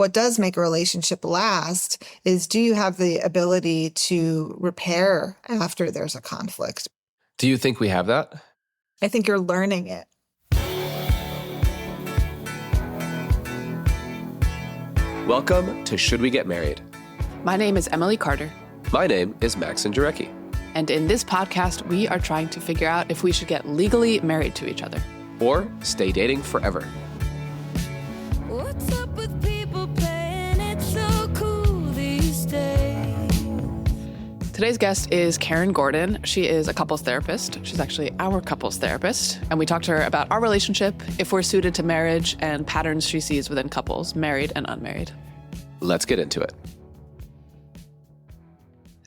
what does make a relationship last is, do you have the ability to repair after there's a conflict? Do you think we have that? I think you're learning it. Welcome to Should We Get Married? My name is Emily Carter. My name is Maxson and Emily. And in this podcast, we are trying to figure out if we should get legally married to each other. Or stay dating forever. What's up with people playing it so cool these days? Today's guest is Karen Gordon. She is a couples therapist. She's actually our couples therapist. And we talked to her about our relationship, if we're suited to marriage, and patterns she sees within couples, married and unmarried. Let's get into it.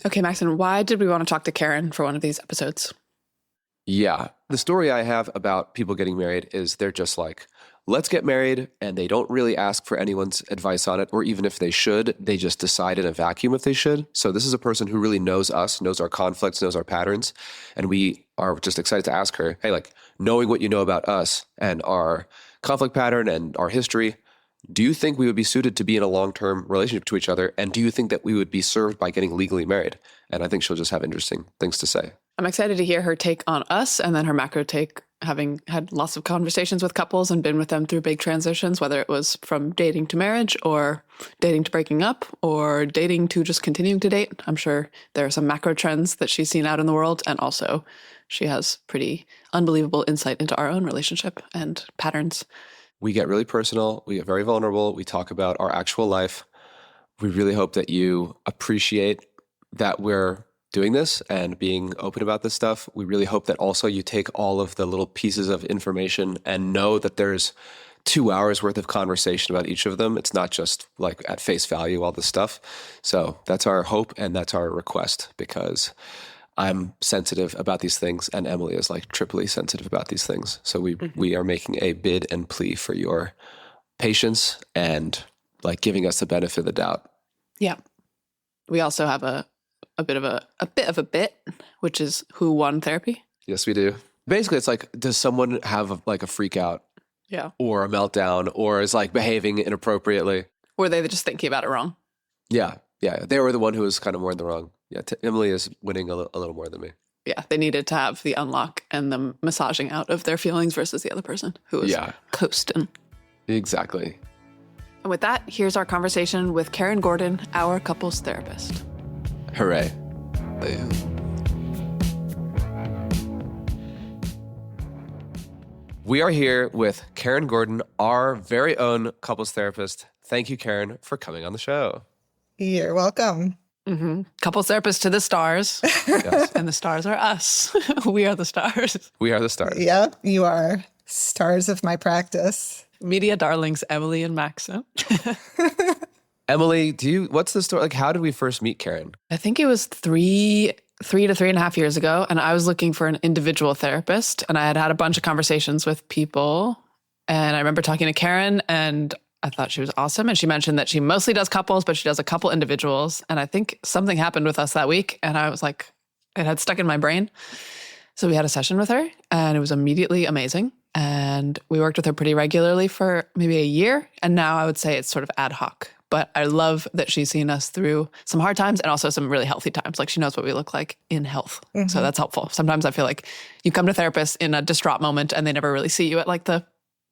Okay, Maxson, why did we want to talk to Karen for one of these episodes? Yeah, the story I have about people getting married is they're just like, let's get married, and they don't really ask for anyone's advice on it, or even if they should, they just decide in a vacuum if they should. So this is a person who really knows us, knows our conflicts, knows our patterns, and we are just excited to ask her, hey, like, knowing what you know about us and our conflict pattern and our history, do you think we would be suited to be in a long-term relationship to each other? And do you think that we would be served by getting legally married? And I think she'll just have interesting things to say. I'm excited to hear her take on us and then her macro take, having had lots of conversations with couples and been with them through big transitions, whether it was from dating to marriage or dating to breaking up or dating to just continuing to date. I'm sure there are some macro trends that she's seen out in the world. And also she has pretty unbelievable insight into our own relationship and patterns. We get really personal. We get very vulnerable. We talk about our actual life. We really hope that you appreciate that we're doing this and being open about this stuff. We really hope that also you take all of the little pieces of information and know that there's 2 hours worth of conversation about each of them. It's not just like at face value, all this stuff. So that's our hope and that's our request, because I'm sensitive about these things and Emily is like triply sensitive about these things. So we are making a bid and plea for your patience and like giving us the benefit of the doubt. Yeah. We also have a bit of a bit, which is who won therapy. Yes, we do. Basically, it's like, does someone have like a freak out? Yeah. Or a meltdown, or is like behaving inappropriately? Were they just thinking about it wrong? Yeah. Yeah. They were the one who was kind of more in the wrong. Yeah. Emily is winning a little more than me. Yeah. They needed to have the unlock and the massaging out of their feelings versus the other person who was coasting. Exactly. And with that, here's our conversation with Karen Gordon, our couples therapist. Hooray. We are here with Karen Gordon, our very own couples therapist. Thank you, Karen, for coming on the show. You're welcome. Mm-hmm. Couples therapist to the stars. Yes. And the stars are us. We are the stars. We are the stars. Yep, you are stars of my practice. Media darlings, Emily and Maxson. Emily, what's the story? Like, how did we first meet Karen? I think it was three to 3.5 years ago. And I was looking for an individual therapist. And I had a bunch of conversations with people. And I remember talking to Karen and I thought she was awesome. And she mentioned that she mostly does couples, but she does a couple individuals. And I think something happened with us that week. And I was like, it had stuck in my brain. So we had a session with her and it was immediately amazing. And we worked with her pretty regularly for maybe a year. And now I would say it's sort of ad hoc. But I love that she's seen us through some hard times and also some really healthy times. Like she knows what we look like in health. Mm-hmm. So that's helpful. Sometimes I feel like you come to therapists in a distraught moment and they never really see you at like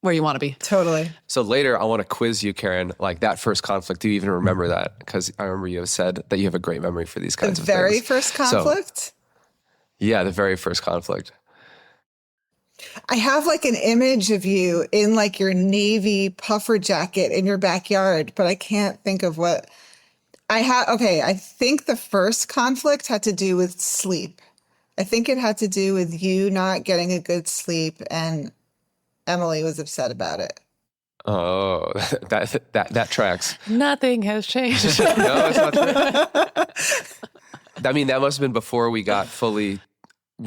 where you want to be. Totally. So later I want to quiz you, Karen, like that first conflict. Do you even remember that? Because I remember you have said that you have a great memory for these kinds of things. The very first conflict? So, yeah, the very first conflict. I have like an image of you in like your navy puffer jacket in your backyard, but I can't think of what I had. Okay, I think the first conflict had to do with sleep. I think it had to do with you not getting a good sleep and Emily was upset about it. Oh, that tracks. Nothing has changed. No, it's not true. I mean, that must have been before we got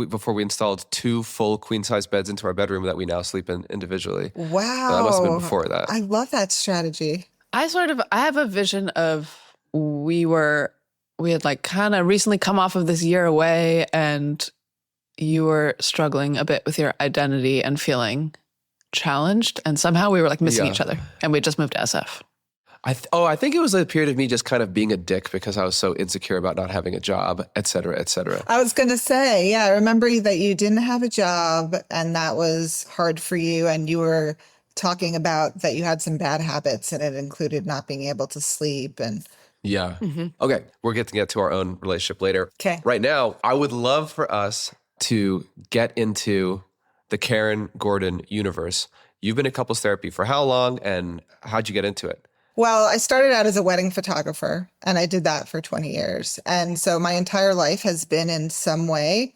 before we installed 2 full queen-size beds into our bedroom that we now sleep in individually. Wow. That must have been before that. I love that strategy. I have a vision of we had like kind of recently come off of this year away and you were struggling a bit with your identity and feeling challenged. And somehow we were like missing each other and we just moved to SF. I think it was a period of me just kind of being a dick because I was so insecure about not having a job, et cetera, et cetera. I was going to say, yeah, I remember that you didn't have a job and that was hard for you. And you were talking about that you had some bad habits and it included not being able to sleep. And Yeah. Okay. We're going to get to our own relationship later. Okay. Right now, I would love for us to get into the Karen Gordon universe. You've been in couples therapy for how long and how'd you get into it? well, I started out as a wedding photographer and I did that for 20 years. And so my entire life has been in some way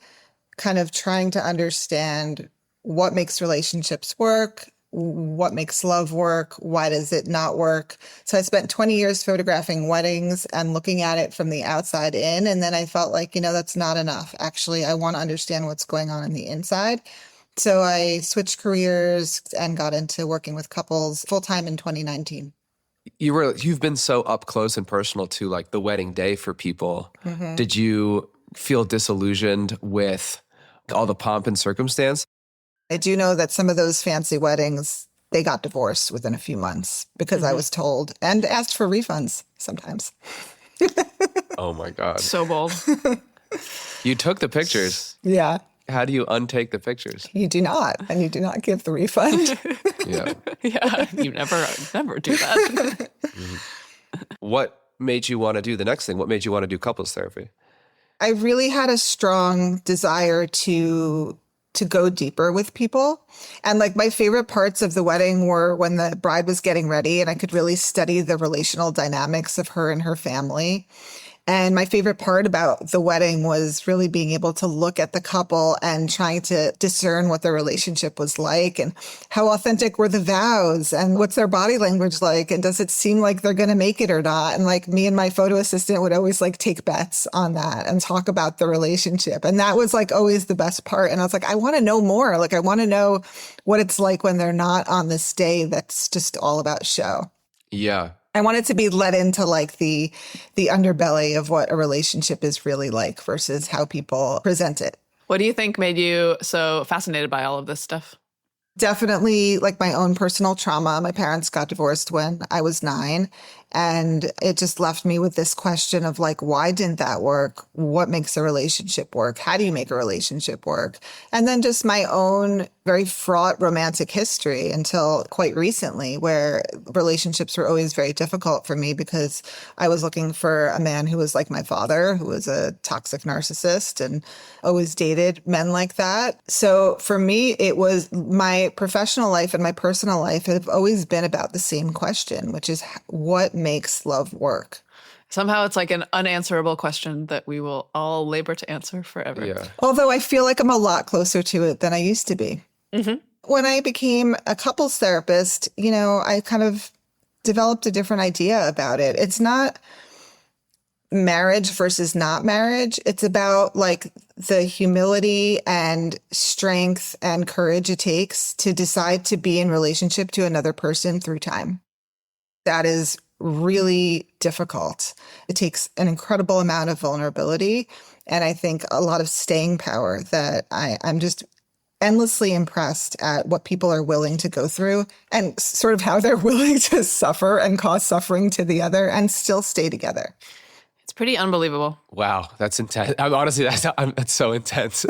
kind of trying to understand what makes relationships work, what makes love work, why does it not work. So I spent 20 years photographing weddings and looking at it from the outside in. And then I felt like, that's not enough. Actually, I want to understand what's going on the inside. So I switched careers and got into working with couples full time in 2019. You've been so up close and personal to like the wedding day for people. Did you feel disillusioned with all the pomp and circumstance? I do know that some of those fancy weddings, they got divorced within a few months because I was told and asked for refunds sometimes. Oh my God. So bold. You took the pictures. Yeah, How do you untake the pictures? you do not. And you do not give the refund. Yeah. Yeah, you never do that. What made you want to do the next thing? What made you want to do couples therapy? I really had a strong desire to go deeper with people. And like my favorite parts of the wedding were when the bride was getting ready and I could really study the relational dynamics of her and her family. And my favorite part about the wedding was really being able to look at the couple and trying to discern what their relationship was like and how authentic were the vows and what's their body language like and does it seem like they're going to make it or not. And like me and my photo assistant would always like take bets on that and talk about the relationship. And that was like always the best part. And I was like, I want to know more. Like I want to know what it's like when they're not on this day that's just all about show. Yeah. I wanted to be let into like the underbelly of what a relationship is really like versus how people present it. What do you think made you so fascinated by all of this stuff? Definitely like my own personal trauma. My parents got divorced when I was 9. And it just left me with this question of like, why didn't that work? What makes a relationship work? How do you make a relationship work? And then just my own very fraught romantic history until quite recently, where relationships were always very difficult for me because I was looking for a man who was like my father, who was a toxic narcissist and always dated men like that. So for me, it was my professional life and my personal life have always been about the same question, which is what makes love work? Somehow it's like an unanswerable question that we will all labor to answer forever. Yeah. Although I feel like I'm a lot closer to it than I used to be. Mm-hmm. When I became a couples therapist, I kind of developed a different idea about it. It's not marriage versus not marriage. It's about like the humility and strength and courage it takes to decide to be in relationship to another person through time. That is really difficult. It takes an incredible amount of vulnerability. And I think a lot of staying power that I'm just endlessly impressed at what people are willing to go through and sort of how they're willing to suffer and cause suffering to the other and still stay together. It's pretty unbelievable. Wow. That's intense. Honestly, that's so intense.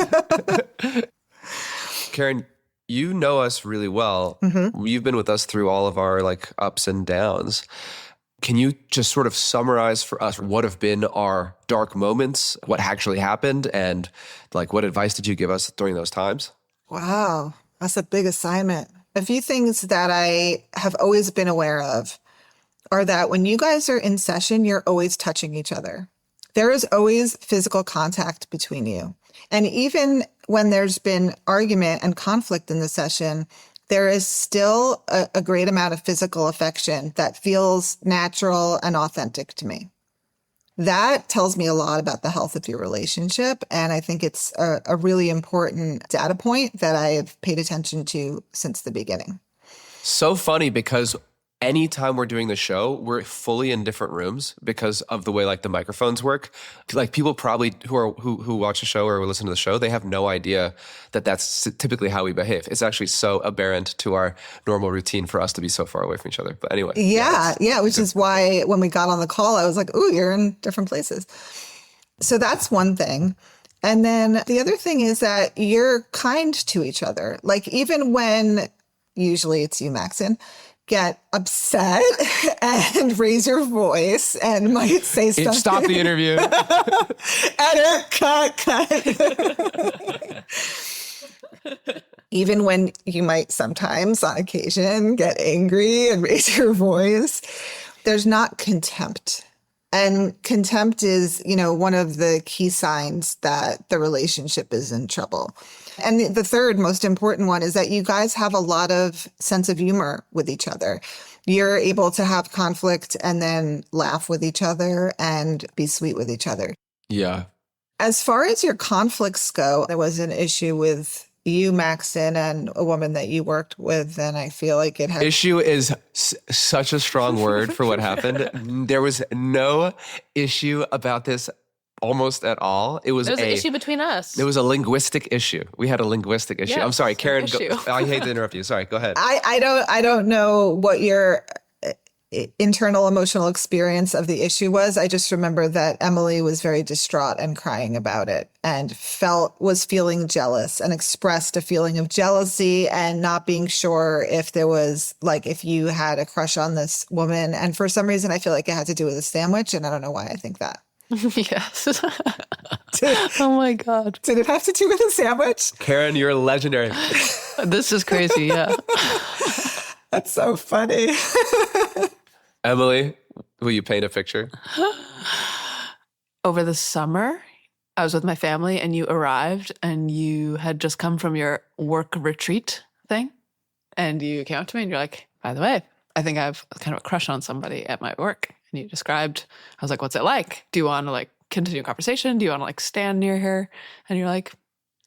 Karen, you know us really well. Mm-hmm. You've been with us through all of our like ups and downs. Can you just sort of summarize for us what have been our dark moments, what actually happened, and like what advice did you give us during those times? Wow, that's a big assignment. A few things that I have always been aware of are that when you guys are in session, you're always touching each other. There is always physical contact between you. And even when there's been argument and conflict in the session, there is still a great amount of physical affection that feels natural and authentic to me. That tells me a lot about the health of your relationship. And I think it's a really important data point that I have paid attention to since the beginning. So funny because anytime we're doing the show, we're fully in different rooms because of the way like the microphones work. Like people probably who watch the show or listen to the show, they have no idea that that's typically how we behave. It's actually so aberrant to our normal routine for us to be so far away from each other. But anyway. Yeah, which is why when we got on the call, I was like, ooh, you're in different places. So that's one thing. And then the other thing is that you're kind to each other. Like even when, usually it's you, Maxson, get upset and raise your voice and might say something. Stop the interview. Edit, cut. Even when you might sometimes on occasion get angry and raise your voice, there's not contempt. And contempt is, one of the key signs that the relationship is in trouble. And the third most important one is that you guys have a lot of sense of humor with each other. You're able to have conflict and then laugh with each other and be sweet with each other. Yeah. As far as your conflicts go, there was an issue with you, Maxson, and a woman that you worked with, and I feel like it had... Issue is such a strong word for what happened. There was no issue about this almost at all. It was an issue between us. It was a linguistic issue. We had a linguistic issue. Yes, I'm sorry, Karen. I hate to interrupt you. Sorry, go ahead. I don't know what your internal emotional experience of the issue was. I just remember that Emily was very distraught and crying about it and was feeling jealous and expressed a feeling of jealousy and not being sure if there was if you had a crush on this woman. And for some reason, I feel like it had to do with a sandwich. And I don't know why I think that. Yes. Oh my God. Did it have to do with a sandwich? Karen, you're legendary. This is crazy. Yeah. That's so funny. Emily, will you paint a picture? Over the summer, I was with my family and you arrived and you had just come from your work retreat thing. And you came up to me and you're like, by the way, I think I have kind of a crush on somebody at my work. And you described, I was like, what's it like? Do you want to continue a conversation? Do you want to stand near her? And you're like,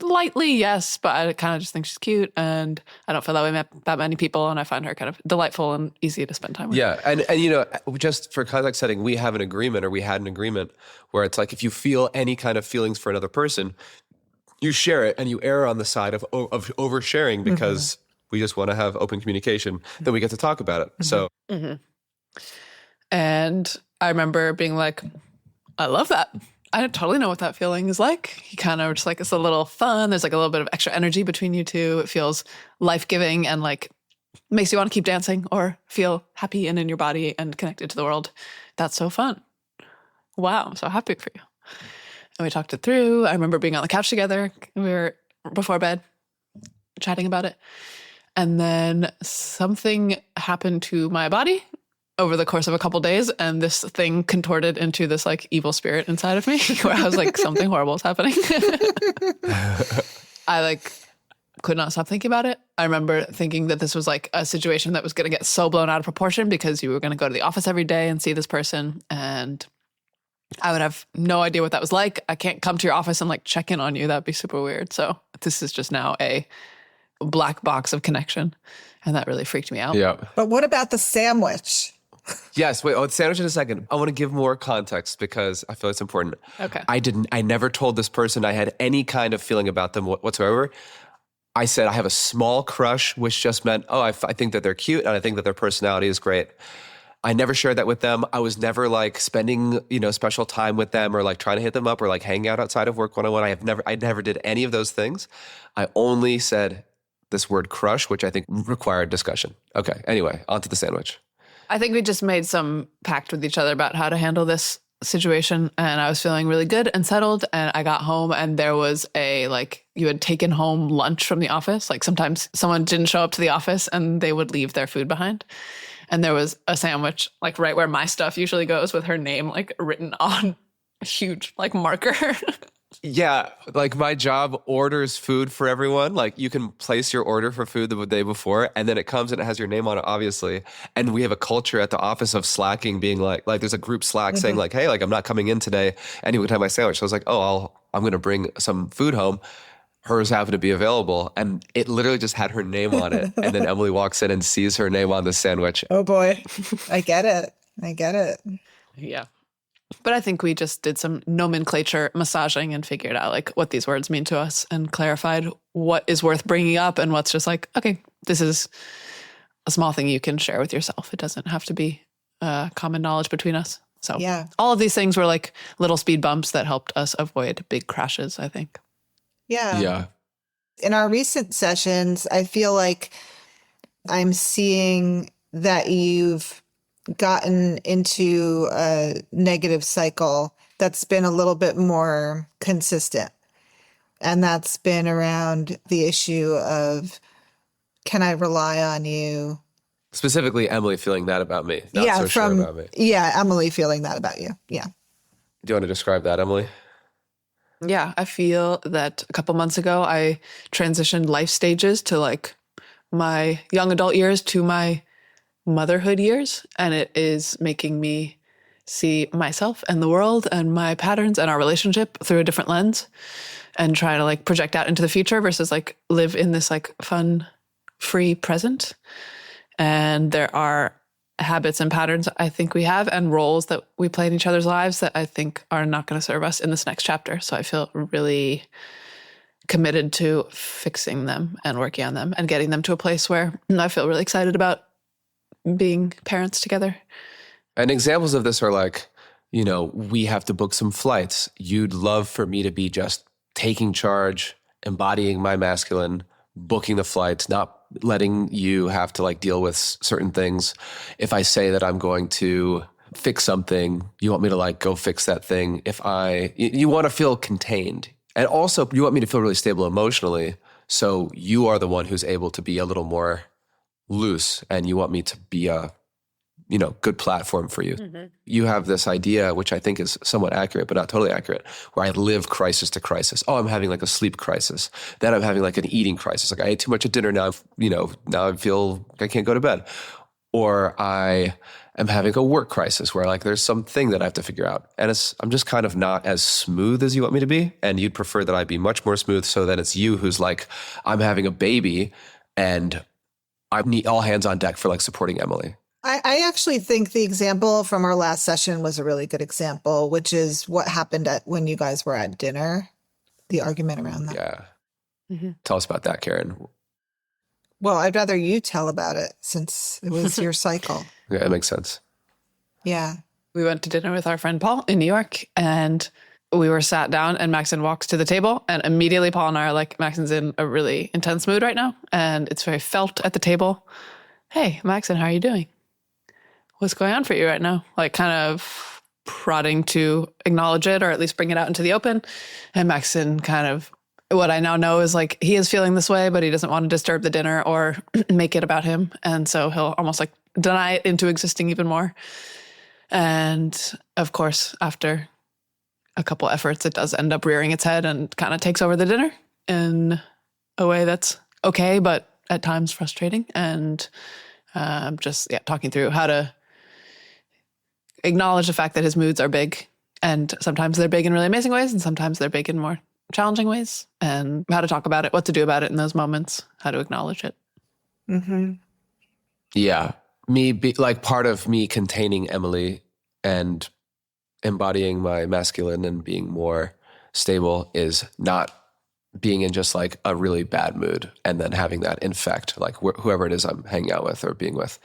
lightly, yes, but I kind of just think she's cute and I don't feel that way with that many people and I find her kind of delightful and easy to spend time with. Yeah, and just for context setting, we have an agreement, or we had an agreement where it's like if you feel any kind of feelings for another person, you share it and you err on the side of oversharing because we just want to have open communication. Then we get to talk about it. So, and I remember being like, I love that. I totally know what that feeling is like. You kind of just it's a little fun. There's a little bit of extra energy between you two. It feels life-giving and makes you want to keep dancing or feel happy and in your body and connected to the world. That's so fun. Wow, I'm so happy for you. And we talked it through. I remember being on the couch together. We were before bed chatting about it. And then something happened to my body over the course of a couple days, and this thing contorted into this evil spirit inside of me where I was like, something horrible is happening. I could not stop thinking about it. I remember thinking that this was a situation that was going to get so blown out of proportion because you were going to go to the office every day and see this person, and I would have no idea what that was like. I can't come to your office and check in on you. That'd be super weird. So this is just now a black box of connection, and that really freaked me out. yeah. But what about the sandwich? Yes, wait, sandwich in a second. I want to give more context because I feel it's important. Okay. I never told this person I had any kind of feeling about them whatsoever. I said I have a small crush, which just meant, I think that they're cute and I think that their personality is great. I never shared that with them. I was never spending, special time with them or trying to hit them up or hanging out outside of work one-on-one. I never did any of those things. I only said this word crush, which I think required discussion. Okay, anyway, on to the sandwich. I think we just made some pact with each other about how to handle this situation, and I was feeling really good and settled, and I got home and there was you had taken home lunch from the office. Sometimes someone didn't show up to the office and they would leave their food behind. And there was a sandwich right where my stuff usually goes with her name written on a huge marker. Yeah, my job orders food for everyone. You can place your order for food the day before, and then it comes and it has your name on it, obviously. And we have a culture at the office of slacking, being there's a group Slack saying hey, I'm not coming in today. Anyone can have my sandwich. So I was I'm going to bring some food home. hers happened to be available, and it literally just had her name on it. And then Emily walks in and sees her name on the sandwich. Oh boy. I get it. I get it. Yeah. But I think we just did some nomenclature massaging and figured out like what these words mean to us and clarified what is worth bringing up and what's just like, okay, this is a small thing you can share with yourself. It doesn't have to be common knowledge between us. So Yeah. all of these things were like little speed bumps that helped us avoid big crashes, I think. Yeah. Yeah. In our recent sessions, I feel like I'm seeing that you've gotten into a negative cycle that's been a little bit more consistent. And that's been around the issue of, can I rely on you? Specifically, Emily feeling that about me. Not so sure about me. Yeah, Emily feeling that about you. Yeah. Do you want to describe that, Emily? Yeah, I feel that a couple months ago, I transitioned life stages to like my young adult years to my motherhood years. And it is making me see myself and the world and my patterns and our relationship through a different lens and try to like project out into the future versus like live in this like fun, free present. And there are habits and patterns I think we have and roles that we play in each other's lives that I think are not going to serve us in this next chapter. So I feel really committed to fixing them and working on them and getting them to a place where I feel really excited about being parents together. And examples of this are like, you know, we have to book some flights. You'd love for me to be just taking charge, embodying my masculine, booking the flights, not letting you have to like deal with certain things. If I say that I'm going to fix something, you want me to like go fix that thing. You want to feel contained. And also you want me to feel really stable emotionally. So you are the one who's able to be a little more loose, and you want me to be a, you know, good platform for you. Mm-hmm. You have this idea, which I think is somewhat accurate, but not totally accurate, where I live crisis to crisis. Oh, I'm having like a sleep crisis. Then I'm having like an eating crisis. Like I ate too much at dinner. Now, now I feel I can't go to bed. Or I am having a work crisis where like there's something that I have to figure out. And I'm just kind of not as smooth as you want me to be. And you'd prefer that I be much more smooth so that it's you who's like, I'm having a baby and I need all hands on deck for like supporting Emily. I actually think the example from our last session was a really good example, which is what happened when you guys were at dinner, the argument around that. Yeah. Mm-hmm. Tell us about that, Karen. Well, I'd rather you tell about it since it was your cycle. Yeah, that makes sense. Yeah. We went to dinner with our friend Paul in New York, and we were sat down and Maxson walks to the table, and immediately Paul and I are like, Maxson's in a really intense mood right now. And it's very felt at the table. Hey, Maxson, how are you doing? What's going on for you right now? Like kind of prodding to acknowledge it or at least bring it out into the open. And Maxson kind of, what I now know is like, he is feeling this way, but he doesn't want to disturb the dinner or make it about him. And so he'll almost like deny it into existing even more. And of course, after a couple efforts, it does end up rearing its head and kind of takes over the dinner in a way that's okay, but at times frustrating. And just talking through how to acknowledge the fact that his moods are big, and sometimes they're big in really amazing ways, and sometimes they're big in more challenging ways, and how to talk about it, what to do about it in those moments, how to acknowledge it. Mm-hmm. Yeah. Part of me containing Emily and embodying my masculine and being more stable is not being in just like a really bad mood and then having that infect like whoever it is I'm hanging out with or being with.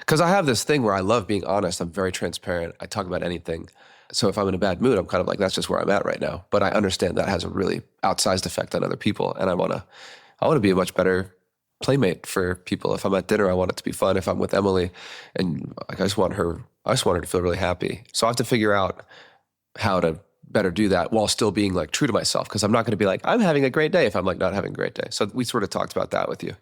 Because I have this thing where I love being honest. I'm very transparent. I talk about anything. So if I'm in a bad mood, I'm kind of like, that's just where I'm at right now. But I understand that has a really outsized effect on other people. And I want to be a much better playmate for people. If I'm at dinner, I want it to be fun. If I'm with Emily, and like, I just want her to feel really happy. So I have to figure out how to better do that while still being like true to myself. Cause I'm not going to be like, I'm having a great day if I'm like not having a great day. So we sort of talked about that with you.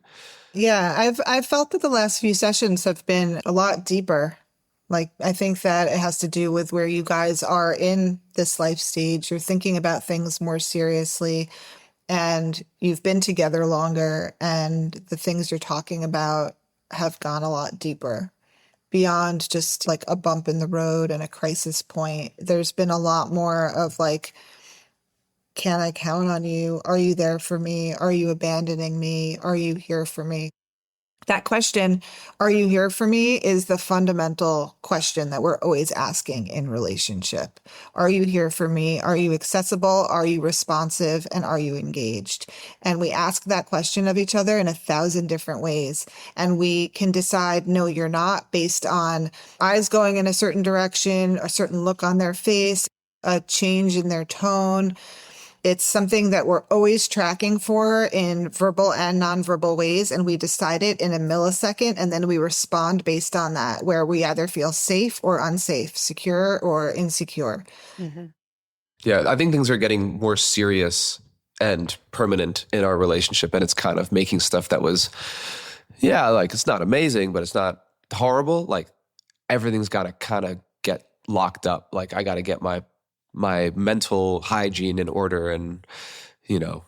Yeah. I've felt that the last few sessions have been a lot deeper. Like, I think that it has to do with where you guys are in this life stage. You're thinking about things more seriously, and you've been together longer, and the things you're talking about have gone a lot deeper beyond just like a bump in the road and a crisis point. There's been a lot more of like Can I count on you? Are you there for me? Are you abandoning me? Are you here for me? That question, are you here for me, is the fundamental question that we're always asking in relationship. Are you here for me? Are you accessible? Are you responsive? And are you engaged? And we ask that question of each other in 1,000 different ways. And we can decide, no, you're not, based on eyes going in a certain direction, a certain look on their face, a change in their tone. It's something that we're always tracking for in verbal and nonverbal ways. And we decide it in a millisecond. And then we respond based on that, where we either feel safe or unsafe, secure or insecure. Yeah, I think things are getting more serious and permanent in our relationship. And it's kind of making stuff that was, yeah, like it's not amazing, but it's not horrible. Like everything's got to kind of get locked up. Like I got to get my mental hygiene in order. And, you know,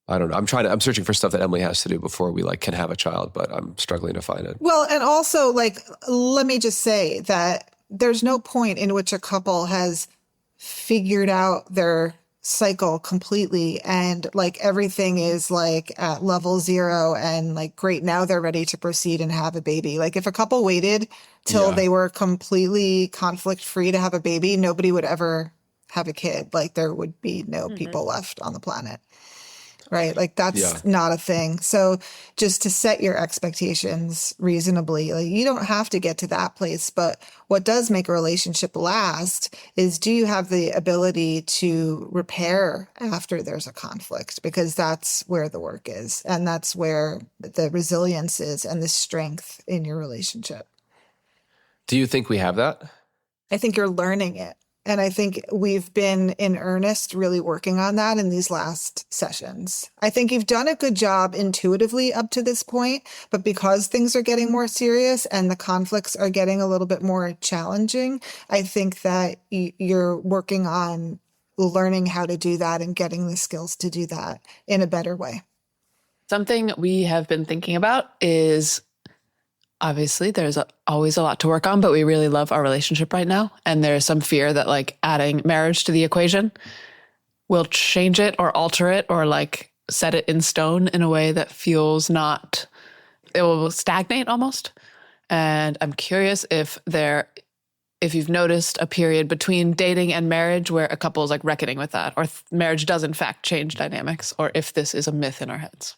I don't know. I'm searching for stuff that Emily has to do before we like can have a child, but I'm struggling to find it. Well, and also, like, let me just say that there's no point in which a couple has figured out their cycle completely and like everything is like at level 0 and like great, now they're ready to proceed and have a baby. Like if a couple waited till Yeah. they were completely conflict free to have a baby, nobody would ever have a kid. Like there would be no people left on the planet. Right. Like that's Yeah. not a thing. So just to set your expectations reasonably, like you don't have to get to that place. But what does make a relationship last is, do you have the ability to repair after there's a conflict? Because that's where the work is. And that's where the resilience is and the strength in your relationship. Do you think we have that? I think you're learning it. And I think we've been in earnest really working on that in these last sessions. I think you've done a good job intuitively up to this point, but because things are getting more serious and the conflicts are getting a little bit more challenging, I think that you're working on learning how to do that and getting the skills to do that in a better way. Something we have been thinking about is, obviously, there's always a lot to work on, but we really love our relationship right now. And there's some fear that like adding marriage to the equation will change it or alter it or like set it in stone in a way that feels not, it will stagnate almost. And I'm curious if you've noticed a period between dating and marriage where a couple is like reckoning with that, or marriage does in fact change dynamics, or if this is a myth in our heads.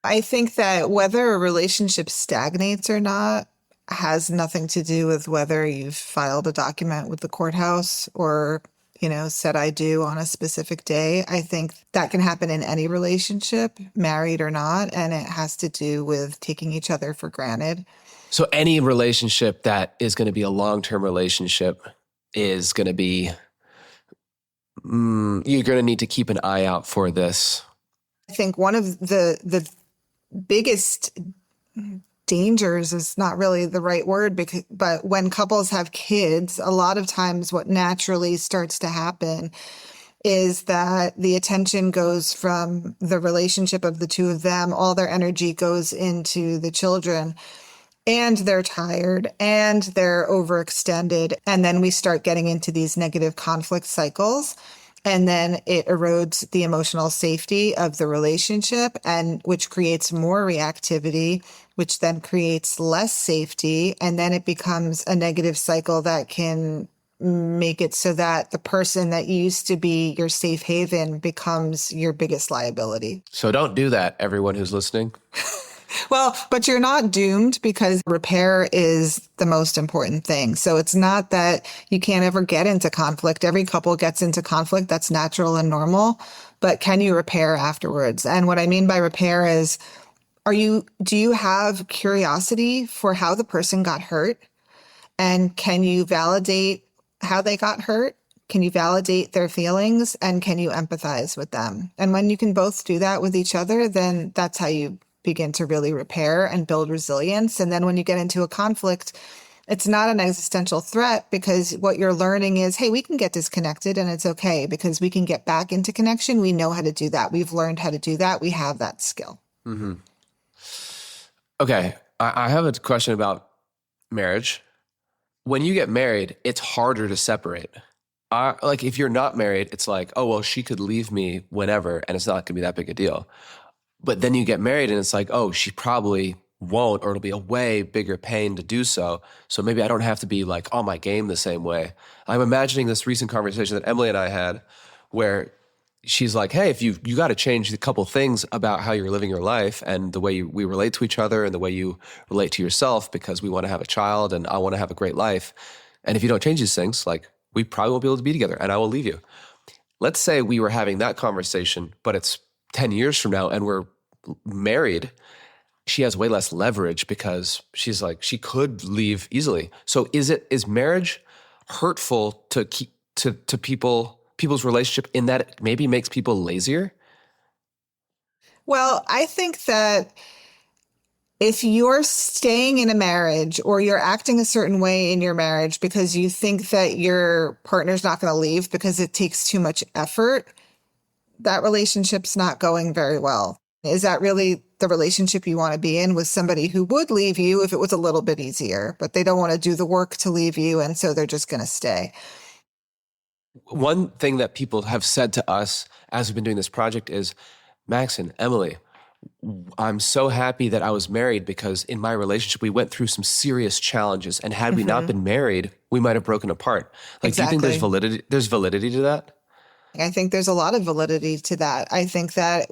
I think that whether a relationship stagnates or not has nothing to do with whether you've filed a document with the courthouse or, said I do on a specific day. I think that can happen in any relationship, married or not, and it has to do with taking each other for granted. So any relationship that is going to be a long-term relationship is going to be, you're going to need to keep an eye out for this. I think one of the biggest dangers is not really the right word, but when couples have kids, a lot of times what naturally starts to happen is that the attention goes from the relationship of the two of them, all their energy goes into the children, and they're tired and they're overextended. And then we start getting into these negative conflict cycles. And then it erodes the emotional safety of the relationship, and which creates more reactivity, which then creates less safety. And then it becomes a negative cycle that can make it so that the person that used to be your safe haven becomes your biggest liability. So don't do that, everyone who's listening. Well, but you're not doomed, because repair is the most important thing. So it's not that you can't ever get into conflict. Every couple gets into conflict. That's natural and normal. But can you repair afterwards? And what I mean by repair is, do you have curiosity for how the person got hurt? And can you validate how they got hurt? Can you validate their feelings? And can you empathize with them? And when you can both do that with each other, then that's how you begin to really repair and build resilience. And then when you get into a conflict, it's not an existential threat, because what you're learning is, hey, we can get disconnected and it's okay, because we can get back into connection. We know how to do that. We've learned how to do that. We have that skill. Mm-hmm. Okay. I have a question about marriage. When you get married, it's harder to separate. like if you're not married, it's like, oh, well, she could leave me whenever and it's not going to be that big a deal. But then you get married and it's like, oh, she probably won't, or it'll be a way bigger pain to do so. So maybe I don't have to be like on my game the same way. I'm imagining this recent conversation that Emily and I had where she's like, hey, if you got to change a couple things about how you're living your life and the way we relate to each other and the way you relate to yourself, because we want to have a child and I want to have a great life. And if you don't change these things, like we probably won't be able to be together and I will leave you. Let's say we were having that conversation, but it's 10 years from now and we're married. She has way less leverage because she's like, she could leave easily. So is marriage hurtful to people's relationship in that it maybe makes people lazier? Well, I think that if you're staying in a marriage or you're acting a certain way in your marriage because you think that your partner's not going to leave because it takes too much effort, that relationship's not going very well. Is that really the relationship you want to be in with somebody who would leave you if it was a little bit easier, but they don't want to do the work to leave you, and so they're just going to stay? One thing that people have said to us as we've been doing this project is, Maxson, Emily, I'm so happy that I was married because in my relationship, we went through some serious challenges. And had we not been married, we might have broken apart. Like, do you think there's validity to that? I think there's a lot of validity to that. I think that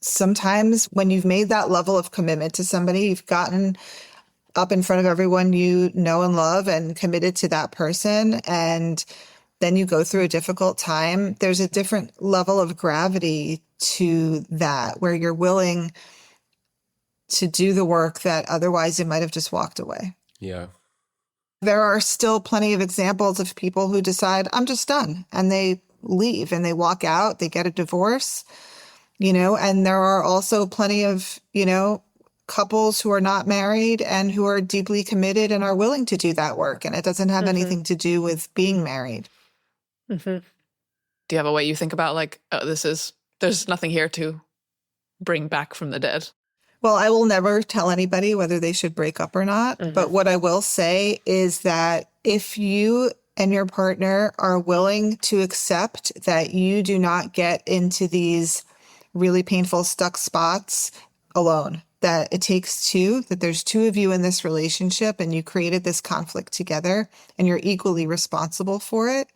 sometimes when you've made that level of commitment to somebody, you've gotten up in front of everyone you know and love and committed to that person, and then you go through a difficult time, there's a different level of gravity to that where you're willing to do the work that otherwise you might have just walked away. Yeah. There are still plenty of examples of people who decide, I'm just done, and they leave and they walk out, they get a divorce, and there are also plenty of, couples who are not married and who are deeply committed and are willing to do that work. And it doesn't have anything to do with being married. Mm-hmm. Do you have a way you think about like, oh, there's nothing here to bring back from the dead? Well, I will never tell anybody whether they should break up or not. But what I will say is that if you and your partner are willing to accept that you do not get into these really painful stuck spots alone, that it takes two, that there's two of you in this relationship and you created this conflict together and you're equally responsible for it.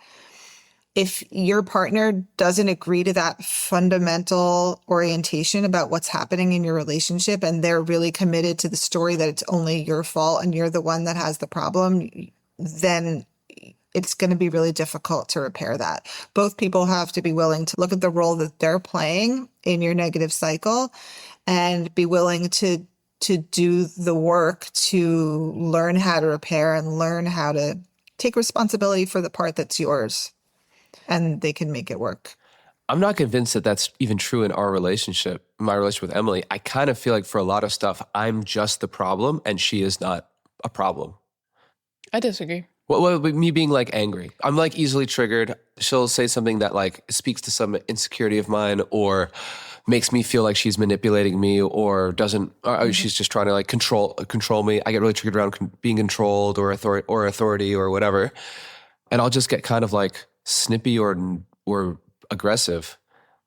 If your partner doesn't agree to that fundamental orientation about what's happening in your relationship and they're really committed to the story that it's only your fault and you're the one that has the problem, then it's going to be really difficult to repair that. Both people have to be willing to look at the role that they're playing in your negative cycle and be willing to do the work to learn how to repair and learn how to take responsibility for the part that's yours. And they can make it work. I'm not convinced that that's even true in our relationship, my relationship with Emily. I kind of feel like for a lot of stuff, I'm just the problem and she is not a problem. I disagree. Well, me being like angry. I'm like easily triggered. She'll say something that like speaks to some insecurity of mine or makes me feel like she's manipulating me or doesn't, or she's just trying to like control me. I get really triggered around being controlled or authority or whatever. And I'll just get kind of like snippy or aggressive.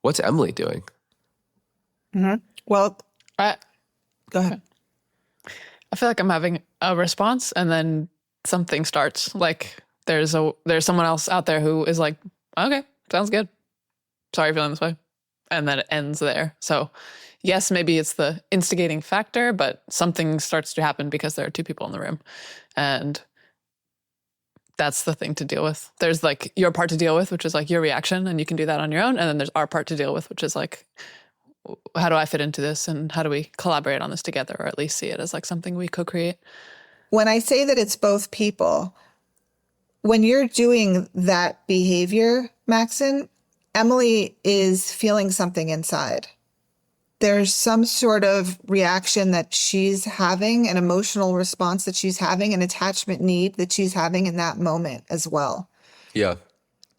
What's Emily doing? Well, Go ahead. I feel like I'm having a response and then something starts. Like there's someone else out there who is like, okay, sounds good. Sorry you're feeling this way. And then it ends there. So yes, maybe it's the instigating factor, but something starts to happen because there are two people in the room. And that's the thing to deal with. There's like your part to deal with, which is like your reaction, and you can do that on your own. And then there's our part to deal with, which is like, how do I fit into this? And how do we collaborate on this together, or at least see it as like something we co-create? When I say that it's both people, when you're doing that behavior, Maxson, Emily is feeling something inside. There's some sort of reaction that she's having, an emotional response that she's having, an attachment need that she's having in that moment as well. Yeah.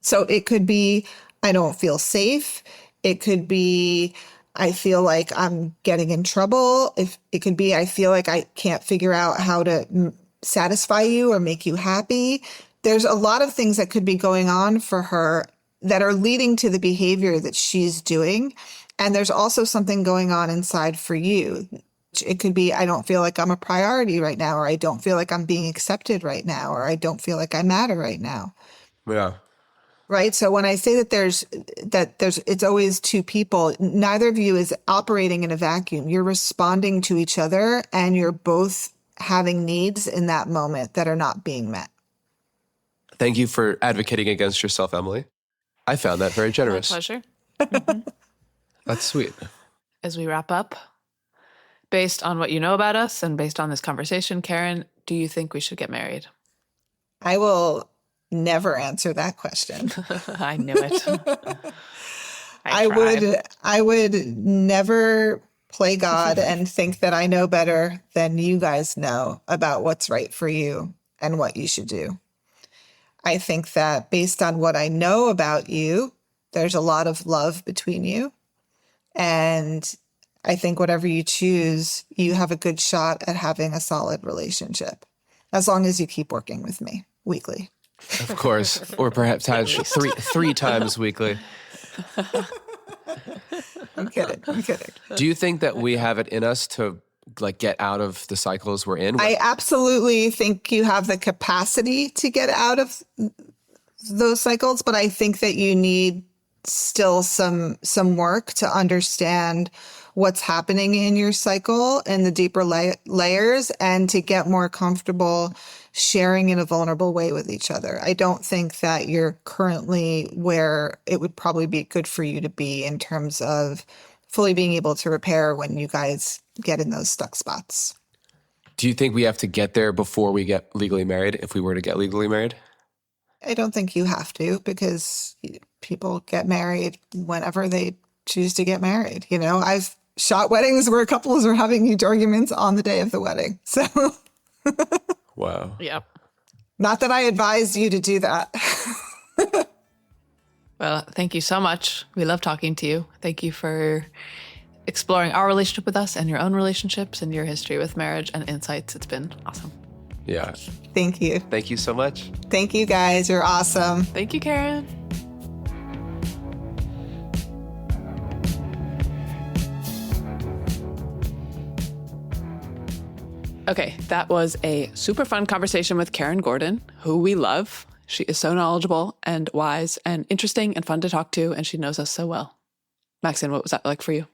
So it could be, I don't feel safe. It could be, I feel like I'm getting in trouble. It could be, I feel like I can't figure out how to satisfy you or make you happy. there's a lot of things that could be going on for her that are leading to the behavior that she's doing. And there's also something going on inside for you. It could be, I don't feel like I'm a priority right now, or I don't feel like I'm being accepted right now, or I don't feel like I matter right now. Yeah. Right. So when I say it's always two people, neither of you is operating in a vacuum. You're responding to each other, and you're both having needs in that moment that are not being met. Thank you for advocating against yourself, Emily. I found that very My generous. pleasure. That's sweet. As we wrap up, based on what you know about us and based on this conversation, Karen, do you think we should get married? I will never answer that question. I knew it. I would never play God and think that I know better than you guys know about what's right for you and what you should do. I think that based on what I know about you, there's a lot of love between you. And I think whatever you choose, you have a good shot at having a solid relationship, as long as you keep working with me weekly. Of course. Or perhaps three times weekly. I'm kidding. Do you think that we have it in us to like get out of the cycles we're in? I absolutely think you have the capacity to get out of those cycles, but I think that you need still some work to understand what's happening in your cycle and the deeper layers, and to get more comfortable sharing in a vulnerable way with each other. I don't think that you're currently where it would probably be good for you to be in terms of fully being able to repair when you guys get in those stuck spots. Do you think we have to get there before we get legally married, if we were to get legally married? I don't think you have to, because people get married whenever they choose to get married. You know, I've shot weddings where couples are having huge arguments on the day of the wedding. So Wow. Yep. not that I advise you to do that. Well, thank you so much. We love talking to you. Thank you for exploring our relationship with us and your own relationships and your history with marriage and insights. It's been awesome. Yeah. Thank you. Thank you so much. Thank you guys. You're awesome. Thank you, Karen. Okay, that was a super fun conversation with Karen Gordon, who we love. She is so knowledgeable and wise and interesting and fun to talk to, and she knows us so well. Maxson, what was that like for you?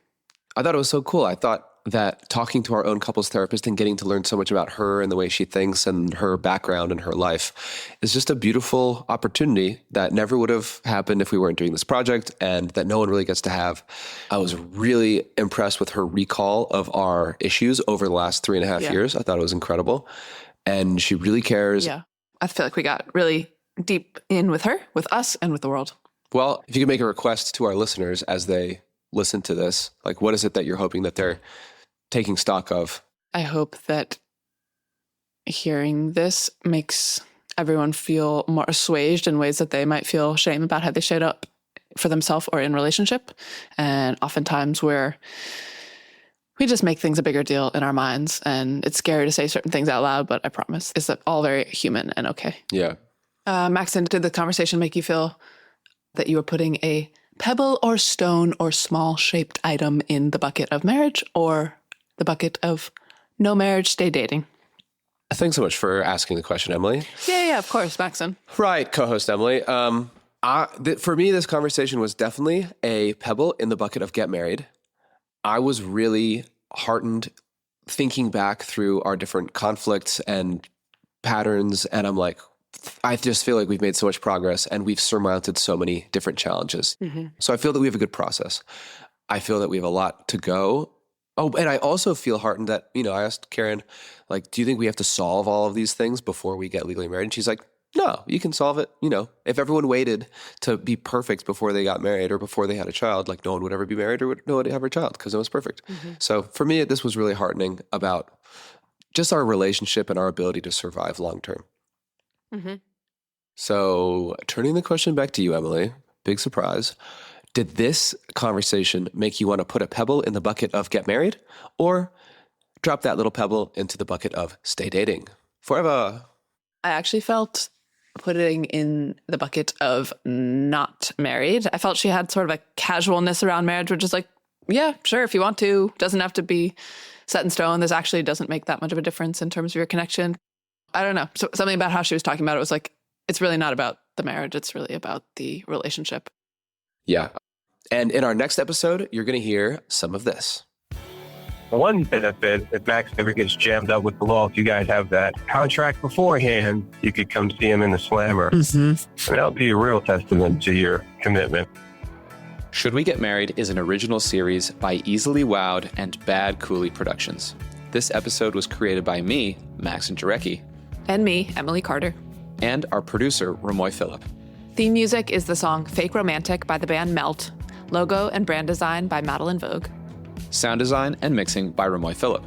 I thought it was so cool. I thought that talking to our own couples therapist and getting to learn so much about her and the way she thinks and her background and her life is just a beautiful opportunity that never would have happened if we weren't doing this project, and that no one really gets to have. I was really impressed with her recall of our issues over the last 3.5 years. I thought it was incredible. And she really cares. Yeah, I feel like we got really deep in with her, with us, and with the world. Well, if you could make a request to our listeners as they listen to this, like what is it that you're hoping that they're taking stock of? I hope that hearing this makes everyone feel more assuaged in ways that they might feel shame about how they showed up for themselves or in relationship. And oftentimes we just make things a bigger deal in our minds, and it's scary to say certain things out loud, but I promise it's all very human and okay. Yeah. Maxson, did the conversation make you feel that you were putting a pebble or stone or small shaped item in the bucket of marriage, or the bucket of no marriage, stay dating? Thanks so much for asking the question, Emily. Yeah, of course, Maxson. Right, co-host Emily. For me, this conversation was definitely a pebble in the bucket of get married. I was really heartened thinking back through our different conflicts and patterns, and I'm like, I just feel like we've made so much progress and we've surmounted so many different challenges. Mm-hmm. So I feel that we have a good process. I feel that we have a lot to go. Oh, and I also feel heartened that, I asked Karen, like, do you think we have to solve all of these things before we get legally married? And she's like, no, you can solve it. If everyone waited to be perfect before they got married or before they had a child, like no one would ever be married or no one would have a child because it was perfect. Mm-hmm. So for me, this was really heartening about just our relationship and our ability to survive long term. Mm-hmm. So turning the question back to you, Emily, big surprise. Did this conversation make you want to put a pebble in the bucket of get married, or drop that little pebble into the bucket of stay dating forever? I actually felt putting in the bucket of not married. I felt she had sort of a casualness around marriage, which is like, yeah, sure, if you want to. Doesn't have to be set in stone. This actually doesn't make that much of a difference in terms of your connection. I don't know. So something about how she was talking about it was like, it's really not about the marriage. It's really about the relationship. Yeah. And in our next episode, you're going to hear some of this. One benefit, if Max ever gets jammed up with the law, if you guys have that contract beforehand, you could come see him in the slammer. And that would be a real testament to your commitment. Should We Get Married is an original series by Easily Wowed and Bad Cooley Productions. This episode was created by me, Maxson and And me, Emily Carter. and our producer, Ramoy Phillip. Theme music is the song Fake Romantic by the band Melt. Logo and brand design by Madeline Vogue. Sound design and mixing by Ramoy Phillip.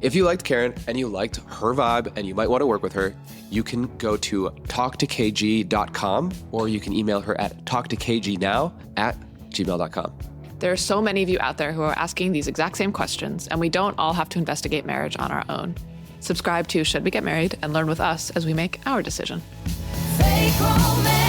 If you liked Karen and you liked her vibe and you might want to work with her, you can go to talktokg.com or you can email her at talktokgnow@gmail.com. There are so many of you out there who are asking these exact same questions, and we don't all have to investigate marriage on our own. Subscribe to Should We Get Married and learn with us as we make our decision. Fake romance.